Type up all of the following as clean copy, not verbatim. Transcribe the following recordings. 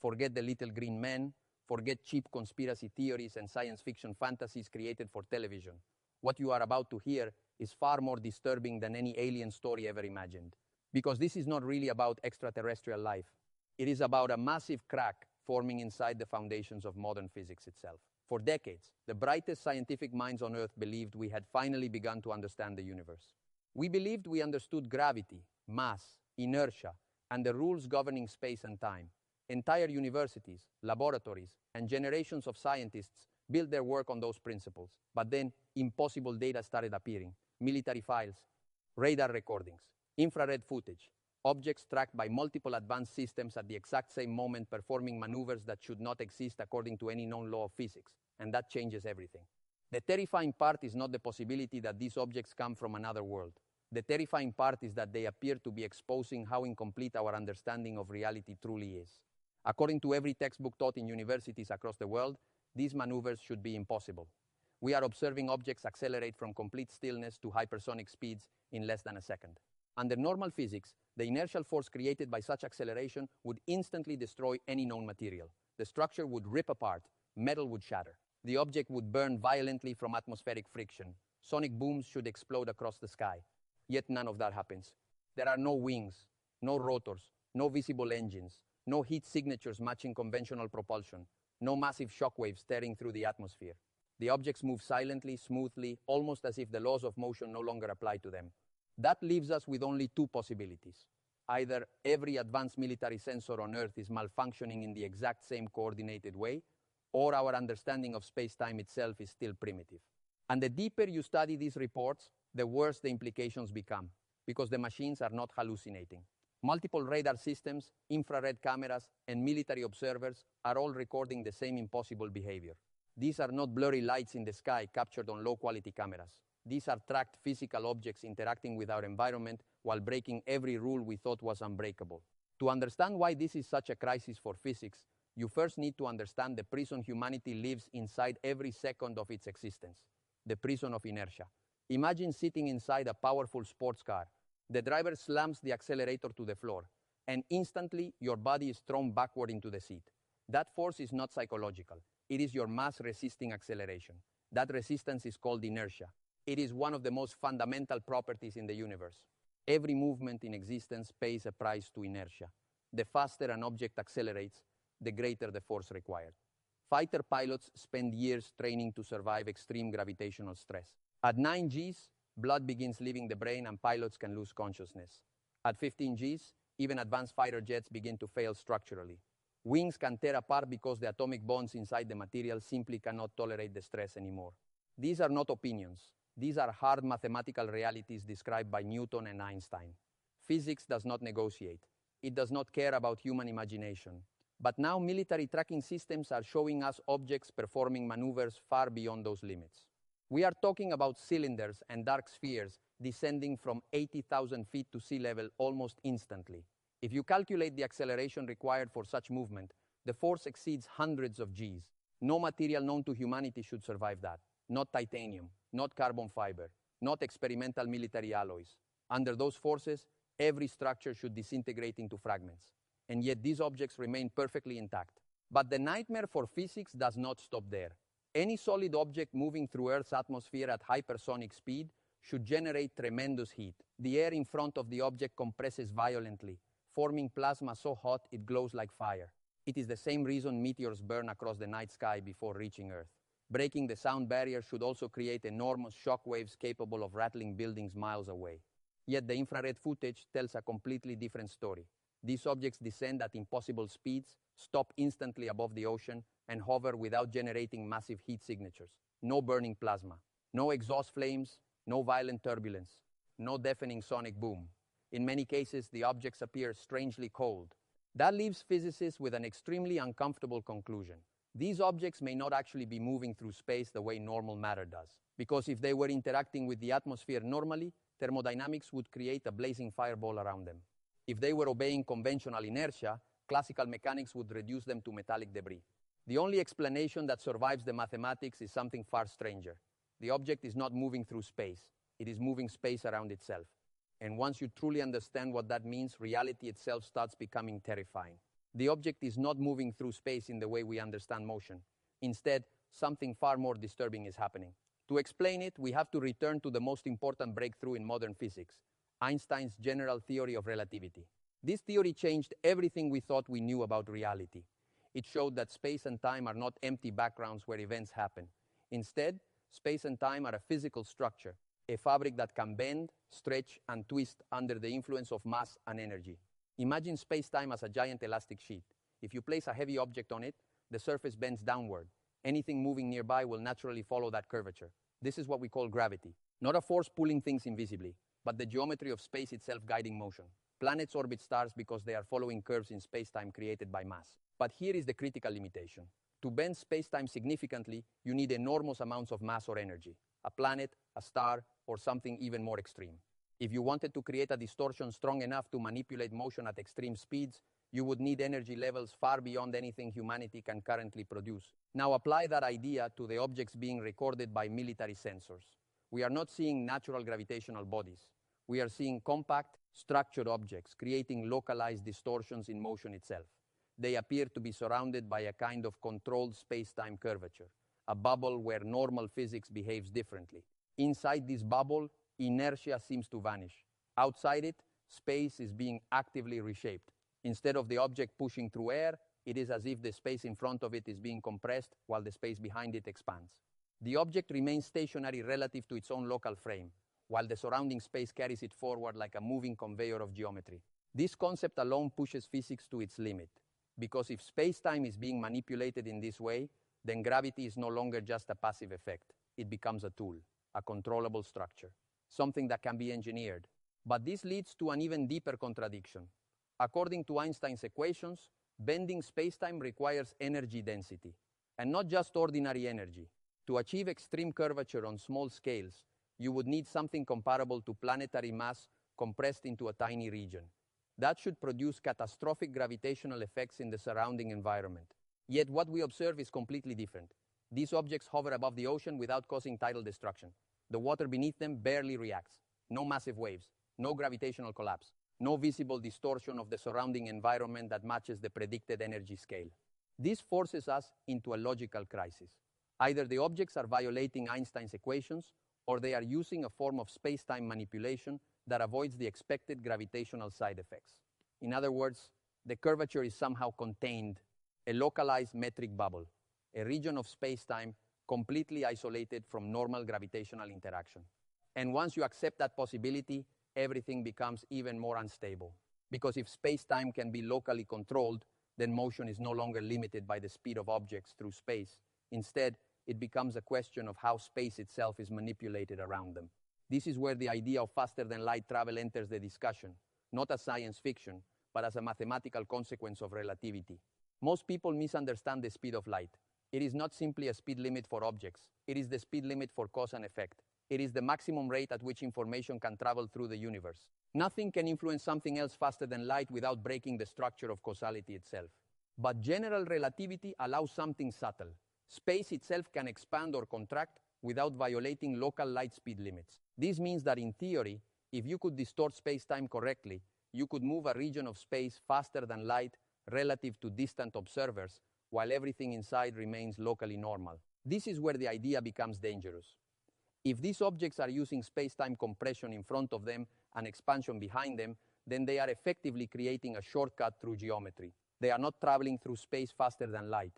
Forget the little green men, forget cheap conspiracy theories and science fiction fantasies created for television. What you are about to hear is far more disturbing than any alien story ever imagined. Because this is not really about extraterrestrial life. It is about a massive crack forming inside the foundations of modern physics itself. For decades, the brightest scientific minds on Earth believed we had finally begun to understand the universe. We believed we understood gravity, mass, inertia, and the rules governing space and time. Entire universities, laboratories, and generations of scientists built their work on those principles. But then, impossible data started appearing. Military files, radar recordings, infrared footage, objects tracked by multiple advanced systems at the exact same moment performing maneuvers that should not exist according to any known law of physics. And that changes everything. The terrifying part is not the possibility that these objects come from another world. The terrifying part is that they appear to be exposing how incomplete our understanding of reality truly is. According to every textbook taught in universities across the world, these maneuvers should be impossible. We are observing objects accelerate from complete stillness to hypersonic speeds in less than a second. Under normal physics, the inertial force created by such acceleration would instantly destroy any known material. The structure would rip apart, metal would shatter. The object would burn violently from atmospheric friction. Sonic booms should explode across the sky. Yet none of that happens. There are no wings, no rotors, no visible engines, no heat signatures matching conventional propulsion, no massive shockwaves tearing through the atmosphere. The objects move silently, smoothly, almost as if the laws of motion no longer apply to them. That leaves us with only two possibilities. Either every advanced military sensor on Earth is malfunctioning in the exact same coordinated way, or our understanding of space-time itself is still primitive. And the deeper you study these reports, the worse the implications become, because the machines are not hallucinating. Multiple radar systems, infrared cameras, and military observers are all recording the same impossible behavior. These are not blurry lights in the sky captured on low-quality cameras. These are tracked physical objects interacting with our environment while breaking every rule we thought was unbreakable. To understand why this is such a crisis for physics, you first need to understand the prison humanity lives inside every second of its existence, the prison of inertia. Imagine sitting inside a powerful sports car. The driver slams the accelerator to the floor, and instantly your body is thrown backward into the seat. That force is not psychological. It is your mass-resisting acceleration. That resistance is called inertia. It is one of the most fundamental properties in the universe. Every movement in existence pays a price to inertia. The faster an object accelerates, the greater the force required. Fighter pilots spend years training to survive extreme gravitational stress. At 9 Gs, blood begins leaving the brain and pilots can lose consciousness. At 15 Gs, even advanced fighter jets begin to fail structurally. Wings can tear apart because the atomic bonds inside the material simply cannot tolerate the stress anymore. These are not opinions. These are hard mathematical realities described by Newton and Einstein. Physics does not negotiate. It does not care about human imagination. But now military tracking systems are showing us objects performing maneuvers far beyond those limits. We are talking about cylinders and dark spheres descending from 80,000 feet to sea level almost instantly. If you calculate the acceleration required for such movement, the force exceeds hundreds of Gs. No material known to humanity should survive that. Not titanium, not carbon fiber, not experimental military alloys. Under those forces, every structure should disintegrate into fragments. And yet these objects remain perfectly intact. But the nightmare for physics does not stop there. Any solid object moving through Earth's atmosphere at hypersonic speed should generate tremendous heat. The air in front of the object compresses violently, forming plasma so hot it glows like fire. It is the same reason meteors burn across the night sky before reaching Earth. Breaking the sound barrier should also create enormous shock waves capable of rattling buildings miles away. Yet the infrared footage tells a completely different story. These objects descend at impossible speeds, stop instantly above the ocean, and hover without generating massive heat signatures. No burning plasma, no exhaust flames, no violent turbulence, no deafening sonic boom. In many cases, the objects appear strangely cold. That leaves physicists with an extremely uncomfortable conclusion. These objects may not actually be moving through space the way normal matter does, because if they were interacting with the atmosphere normally, thermodynamics would create a blazing fireball around them. If they were obeying conventional inertia, classical mechanics would reduce them to metallic debris. The only explanation that survives the mathematics is something far stranger. The object is not moving through space. It is moving space around itself. And once you truly understand what that means, reality itself starts becoming terrifying. The object is not moving through space in the way we understand motion. Instead, something far more disturbing is happening. To explain it, we have to return to the most important breakthrough in modern physics, Einstein's general theory of relativity. This theory changed everything we thought we knew about reality. It showed that space and time are not empty backgrounds where events happen. Instead, space and time are a physical structure, a fabric that can bend, stretch, and twist under the influence of mass and energy. Imagine space-time as a giant elastic sheet. If you place a heavy object on it, the surface bends downward. Anything moving nearby will naturally follow that curvature. This is what we call gravity. Not a force pulling things invisibly, but the geometry of space itself guiding motion. Planets orbit stars because they are following curves in space-time created by mass. But here is the critical limitation. To bend space-time significantly, you need enormous amounts of mass or energy. A planet, a star, or something even more extreme. If you wanted to create a distortion strong enough to manipulate motion at extreme speeds, you would need energy levels far beyond anything humanity can currently produce. Now apply that idea to the objects being recorded by military sensors. We are not seeing natural gravitational bodies. We are seeing compact, structured objects creating localized distortions in motion itself. They appear to be surrounded by a kind of controlled space-time curvature, a bubble where normal physics behaves differently. Inside this bubble, inertia seems to vanish. Outside it, space is being actively reshaped. Instead of the object pushing through air, it is as if the space in front of it is being compressed while the space behind it expands. The object remains stationary relative to its own local frame, while the surrounding space carries it forward like a moving conveyor of geometry. This concept alone pushes physics to its limit, because if space-time is being manipulated in this way, then gravity is no longer just a passive effect. It becomes a tool, a controllable structure, something that can be engineered. But this leads to an even deeper contradiction. According to Einstein's equations, bending spacetime requires energy density, and not just ordinary energy. To achieve extreme curvature on small scales, you would need something comparable to planetary mass compressed into a tiny region. That should produce catastrophic gravitational effects in the surrounding environment. Yet what we observe is completely different. These objects hover above the ocean without causing tidal destruction. The water beneath them barely reacts. No massive waves, no gravitational collapse, no visible distortion of the surrounding environment that matches the predicted energy scale. This forces us into a logical crisis. Either the objects are violating Einstein's equations, or they are using a form of space-time manipulation that avoids the expected gravitational side effects. In other words, the curvature is somehow contained, a localized metric bubble, a region of space-time completely isolated from normal gravitational interaction. And once you accept that possibility, everything becomes even more unstable. Because if space-time can be locally controlled, then motion is no longer limited by the speed of objects through space. Instead, it becomes a question of how space itself is manipulated around them. This is where the idea of faster-than-light travel enters the discussion, not as science fiction, but as a mathematical consequence of relativity. Most people misunderstand the speed of light. It is not simply a speed limit for objects. It is the speed limit for cause and effect. It is the maximum rate at which information can travel through the universe. Nothing can influence something else faster than light without breaking the structure of causality itself. But general relativity allows something subtle. Space itself can expand or contract without violating local light speed limits. This means that in theory, if you could distort space-time correctly, you could move a region of space faster than light relative to distant observers, while everything inside remains locally normal. This is where the idea becomes dangerous. If these objects are using space-time compression in front of them and expansion behind them, then they are effectively creating a shortcut through geometry. They are not traveling through space faster than light.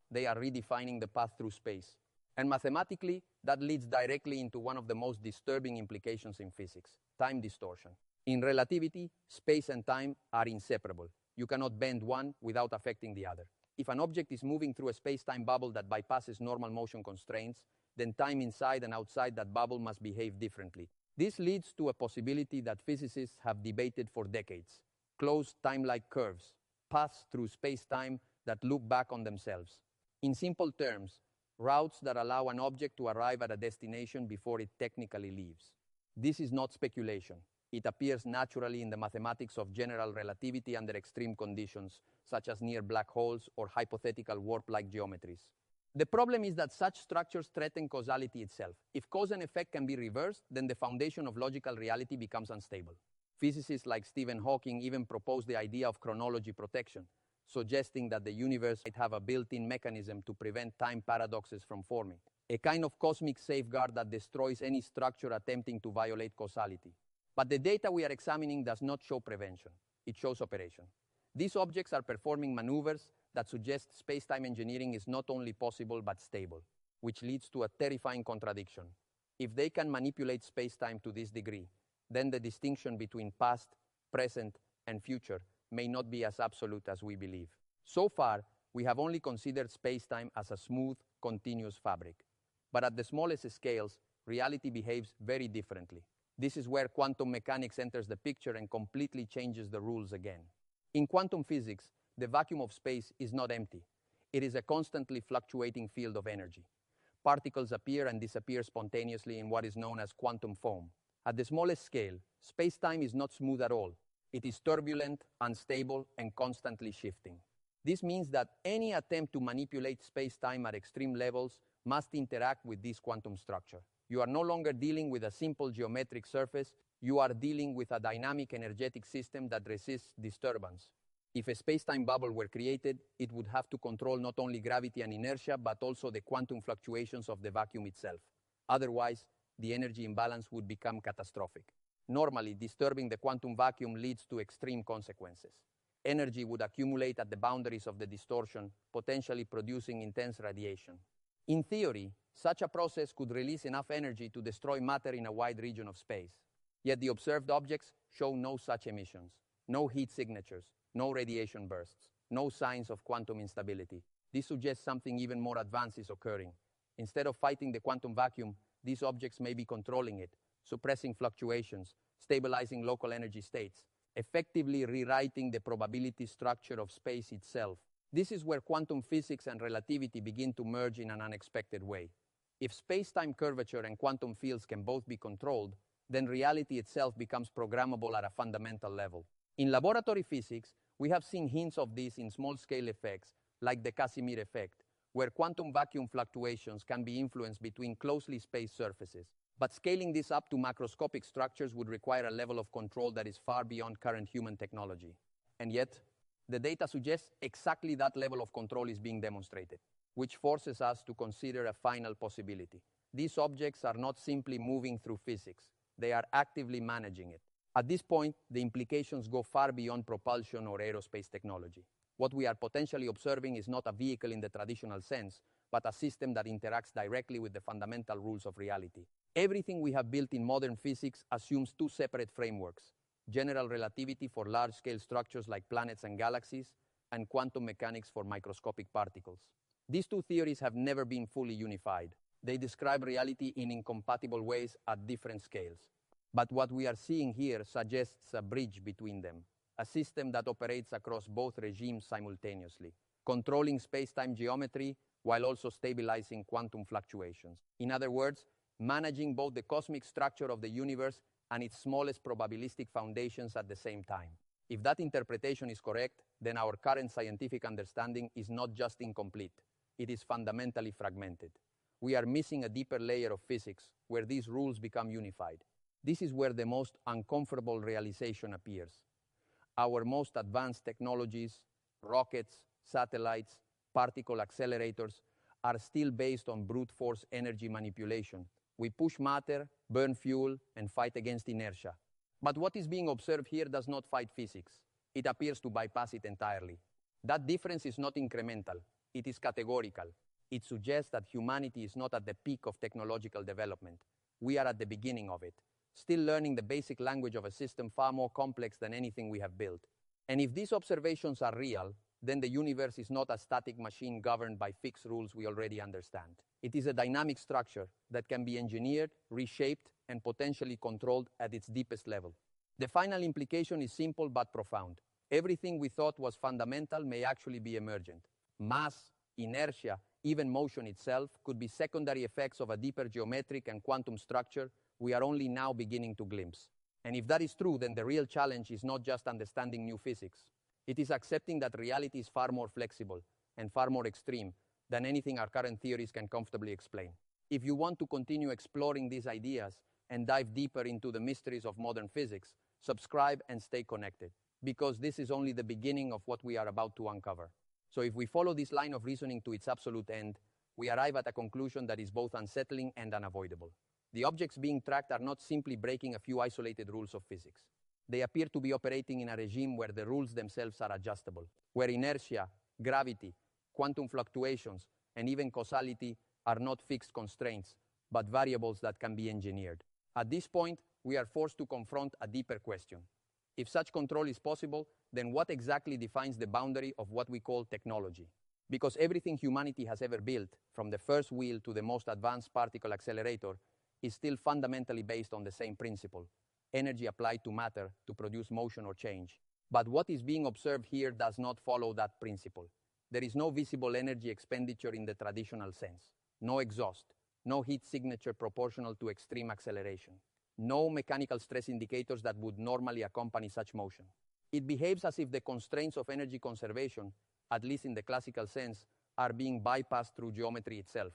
They are redefining the path through space. And mathematically, that leads directly into one of the most disturbing implications in physics, time distortion. In relativity, space and time are inseparable. You cannot bend one without affecting the other. If an object is moving through a space-time bubble that bypasses normal motion constraints, then time inside and outside that bubble must behave differently. This leads to a possibility that physicists have debated for decades: closed time-like curves, paths through space-time that loop back on themselves. In simple terms, routes that allow an object to arrive at a destination before it technically leaves. This is not speculation. It appears naturally in the mathematics of general relativity under extreme conditions, such as near black holes or hypothetical warp-like geometries. The problem is that such structures threaten causality itself. If cause and effect can be reversed, then the foundation of logical reality becomes unstable. Physicists like Stephen Hawking even proposed the idea of chronology protection. suggesting that the universe might have a built-in mechanism to prevent time paradoxes from forming, a kind of cosmic safeguard that destroys any structure attempting to violate causality. But the data we are examining does not show prevention. It shows operation. These objects are performing maneuvers that suggest space-time engineering is not only possible but stable, which leads to a terrifying contradiction. If they can manipulate space-time to this degree, then the distinction between past, present, and future may not be as absolute as we believe. So far, we have only considered space-time as a smooth, continuous fabric. But at the smallest scales, reality behaves very differently. This is where quantum mechanics enters the picture and completely changes the rules again. In quantum physics, the vacuum of space is not empty. It is a constantly fluctuating field of energy. Particles appear and disappear spontaneously in what is known as quantum foam. At the smallest scale, space-time is not smooth at all. It is turbulent, unstable, and constantly shifting. This means that any attempt to manipulate space-time at extreme levels must interact with this quantum structure. You are no longer dealing with a simple geometric surface. You are dealing with a dynamic energetic system that resists disturbance. If a space-time bubble were created, it would have to control not only gravity and inertia, but also the quantum fluctuations of the vacuum itself. Otherwise, the energy imbalance would become catastrophic. Normally, disturbing the quantum vacuum leads to extreme consequences. Energy would accumulate at the boundaries of the distortion, potentially producing intense radiation. In theory, such a process could release enough energy to destroy matter in a wide region of space. Yet the observed objects show no such emissions, no heat signatures, no radiation bursts, no signs of quantum instability. This suggests something even more advanced is occurring. Instead of fighting the quantum vacuum, these objects may be controlling it, suppressing fluctuations, stabilizing local energy states, effectively rewriting the probability structure of space itself. This is where quantum physics and relativity begin to merge in an unexpected way. If space-time curvature and quantum fields can both be controlled, then reality itself becomes programmable at a fundamental level. In laboratory physics, we have seen hints of this in small-scale effects, like the Casimir effect, where quantum vacuum fluctuations can be influenced between closely spaced surfaces. But scaling this up to macroscopic structures would require a level of control that is far beyond current human technology. And yet, the data suggests exactly that level of control is being demonstrated, which forces us to consider a final possibility. These objects are not simply moving through physics. They are actively managing it. At this point, the implications go far beyond propulsion or aerospace technology. What we are potentially observing is not a vehicle in the traditional sense, but a system that interacts directly with the fundamental rules of reality. Everything we have built in modern physics assumes two separate frameworks: general relativity for large-scale structures like planets and galaxies, and quantum mechanics for microscopic particles. These two theories have never been fully unified. They describe reality in incompatible ways at different scales. But what we are seeing here suggests a bridge between them, a system that operates across both regimes simultaneously, controlling space-time geometry while also stabilizing quantum fluctuations. In other words, managing both the cosmic structure of the universe and its smallest probabilistic foundations at the same time. If that interpretation is correct, then our current scientific understanding is not just incomplete, it is fundamentally fragmented. We are missing a deeper layer of physics where these rules become unified. This is where the most uncomfortable realization appears. Our most advanced technologies, rockets, satellites, particle accelerators, are still based on brute force energy manipulation. We push matter, burn fuel, and fight against inertia. But what is being observed here does not fight physics. It appears to bypass it entirely. That difference is not incremental. It is categorical. It suggests that humanity is not at the peak of technological development. We are at the beginning of it, still learning the basic language of a system far more complex than anything we have built. And if these observations are real, then the universe is not a static machine governed by fixed rules we already understand. It is a dynamic structure that can be engineered, reshaped, and potentially controlled at its deepest level. The final implication is simple but profound. Everything we thought was fundamental may actually be emergent. Mass, inertia, even motion itself could be secondary effects of a deeper geometric and quantum structure we are only now beginning to glimpse. And if that is true, then the real challenge is not just understanding new physics. It is accepting that reality is far more flexible and far more extreme than anything our current theories can comfortably explain. If you want to continue exploring these ideas and dive deeper into the mysteries of modern physics, subscribe and stay connected. because this is only the beginning of what we are about to uncover. So if we follow this line of reasoning to its absolute end, we arrive at a conclusion that is both unsettling and unavoidable. The objects being tracked are not simply breaking a few isolated rules of physics. They appear to be operating in a regime where the rules themselves are adjustable, where inertia, gravity, quantum fluctuations, and even causality are not fixed constraints, but variables that can be engineered. At this point, we are forced to confront a deeper question. If such control is possible, then what exactly defines the boundary of what we call technology? Because everything humanity has ever built, from the first wheel to the most advanced particle accelerator, is still fundamentally based on the same principle: energy applied to matter to produce motion or change. But what is being observed here does not follow that principle. There is no visible energy expenditure in the traditional sense, no exhaust, no heat signature proportional to extreme acceleration, no mechanical stress indicators that would normally accompany such motion. It behaves as if the constraints of energy conservation, at least in the classical sense, are being bypassed through geometry itself.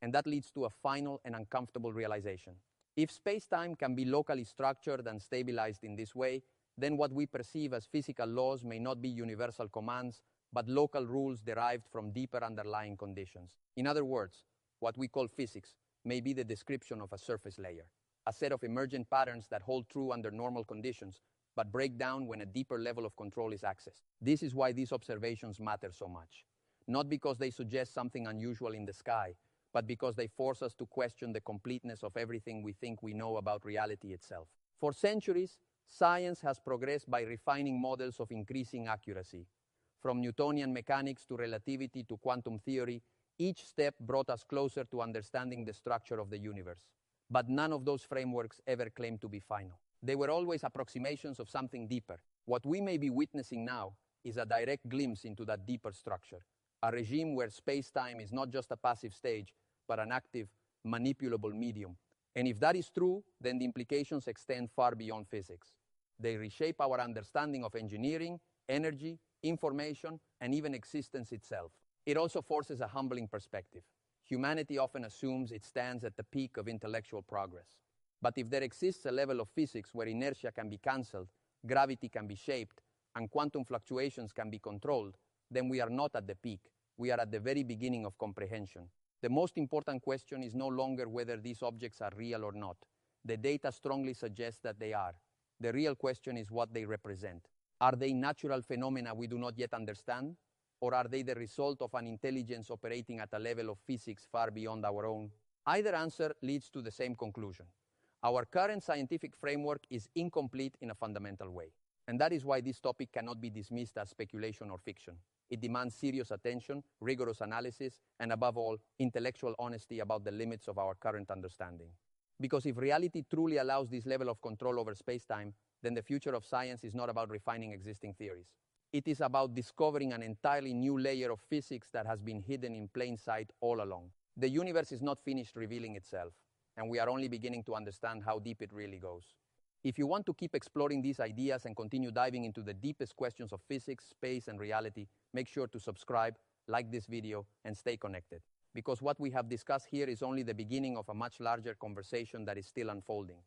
And that leads to a final and uncomfortable realization. If space-time can be locally structured and stabilized in this way, then what we perceive as physical laws may not be universal commands, but local rules derived from deeper underlying conditions. In other words, what we call physics may be the description of a surface layer, a set of emergent patterns that hold true under normal conditions, but break down when a deeper level of control is accessed. This is why these observations matter so much. Not because they suggest something unusual in the sky, but because they force us to question the completeness of everything we think we know about reality itself. For centuries, science has progressed by refining models of increasing accuracy. From Newtonian mechanics to relativity to quantum theory, each step brought us closer to understanding the structure of the universe. But none of those frameworks ever claimed to be final. They were always approximations of something deeper. What we may be witnessing now is a direct glimpse into that deeper structure, a regime where space-time is not just a passive stage, but an active, manipulable medium. And if that is true, then the implications extend far beyond physics. They reshape our understanding of engineering, energy, information, and even existence itself. It also forces a humbling perspective. Humanity often assumes it stands at the peak of intellectual progress. But if there exists a level of physics where inertia can be cancelled, gravity can be shaped, and quantum fluctuations can be controlled, then we are not at the peak. We are at the very beginning of comprehension. The most important question is no longer whether these objects are real or not. The data strongly suggests that they are. The real question is what they represent. Are they natural phenomena we do not yet understand? Or are they the result of an intelligence operating at a level of physics far beyond our own? Either answer leads to the same conclusion. Our current scientific framework is incomplete in a fundamental way. And that is why this topic cannot be dismissed as speculation or fiction. It demands serious attention, rigorous analysis, and above all, intellectual honesty about the limits of our current understanding. Because if reality truly allows this level of control over space-time, then the future of science is not about refining existing theories. It is about discovering an entirely new layer of physics that has been hidden in plain sight all along. The universe is not finished revealing itself, and we are only beginning to understand how deep it really goes. If you want to keep exploring these ideas and continue diving into the deepest questions of physics, space, and reality, make sure to subscribe, like this video, and stay connected. Because what we have discussed here is only the beginning of a much larger conversation that is still unfolding.